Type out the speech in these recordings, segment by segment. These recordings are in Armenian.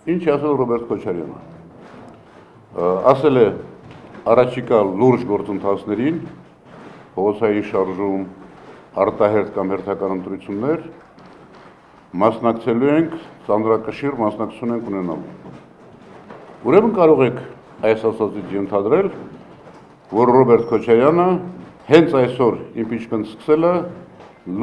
Ինչ ասել Ռոբերտ Քոչարյանը։ Ասել է առաջիկա լուրջ գործընթացներին, փողոցային շարժում, արտահերթ կամ հերթական ընտրություններ, մասնակցելու ենք, ծանրակշիռ մասնակցություն ենք ունենալու։ Ուրեմն կարող եք այս ասածից ենթադրել, որ Ռոբերտ Քոչարյանը հենց այսօր իմպիչմենտ սկսելը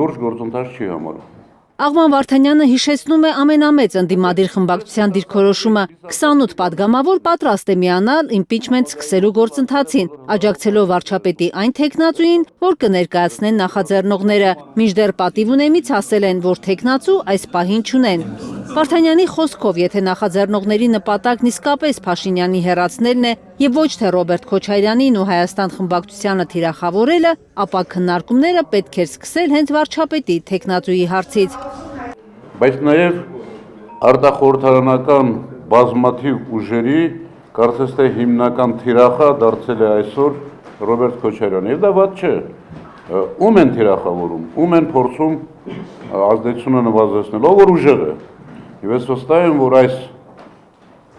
լուրջ գործընթաց չի համարում։ Աղվան Վարդանյանը հիշեցնում է ամենամեծ ընդդիմադիր խմբակցության դիրքորոշումը 28 պատգամավոր պատրաստ է միանալ իմպիչմենտ սկսելու գործընթացին, աջակցելով վարչապետի այն թեկնածուին, որ կներկայացնեն նախաձեռնողները, մինչդեռ պատիվ ունեմից ասել են, որ թեկնածու այս պահին չունեն։ Վարդանյանի խոսքով, եթե նախաձեռնողների նպատակն իսկապես Փաշինյանի հեռացնելն է եւ ոչ թե Ռոբերտ Քոչարյանին ու Հայաստան խմբակցությանը թիրախավորելը, ապա քննարկումները պետք էր սկսել հենց վարչապետի թեկնածուի հարցից։ Բայց նաև արտախորհրդարանական բազմաթիվ ուժերի կարծես թե հիմնական թիրախը դարձել է այսօր Ռոբերտ Քոչարյանը։ Եվ դա վատ չէ։ Ում են թիրախավորում, ում են փորձում ազդեցությունը նվազեցնել, ով որ ուժեղ է։ Եվ ես վստահ եմ, որ այս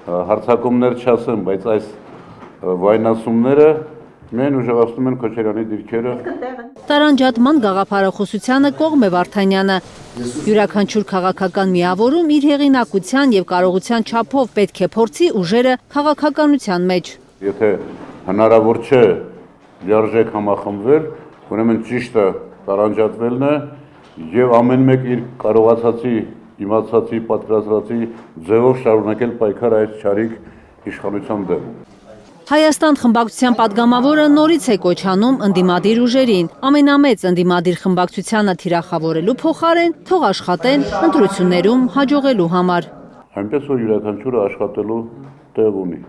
հարձակումներ չասեմ, բայց այս վայնասումները միայն ուժեղացնում են Քոչարյանի դիրքերը։ Տարանջատման գաղափարախոսությանը կողմ է Վարդանյանը։ Յուրաքանչյուր քաղաքական միավորում իր հեղինակության եւ կարողության չափով պետք է փորձի ուժերը քաղաքականության մեջ։ Եթե հնարավոր չէ լիարժեք համախմբվել, ուրեմն ճիշտը տարանջատվելն է եւ ամեն մեկ իր կարողացածի, իմացածի, պատկերացրածի ձևով շարունակել պայքար այս չարիք իշխանության դեմ։ Հայաստան խմբակցության падգամավորը նորից է կոչ անում ընդդիմադիր ուժերին, ամենամեծ ընդդիմադիր խմբակցությանը թիրախավորելու փոխարեն թող աշխատեն ընտրություններում հաջողելու համար։ Այնպես որ յուրաքանչյուրը աշխատելու տեղ ունի։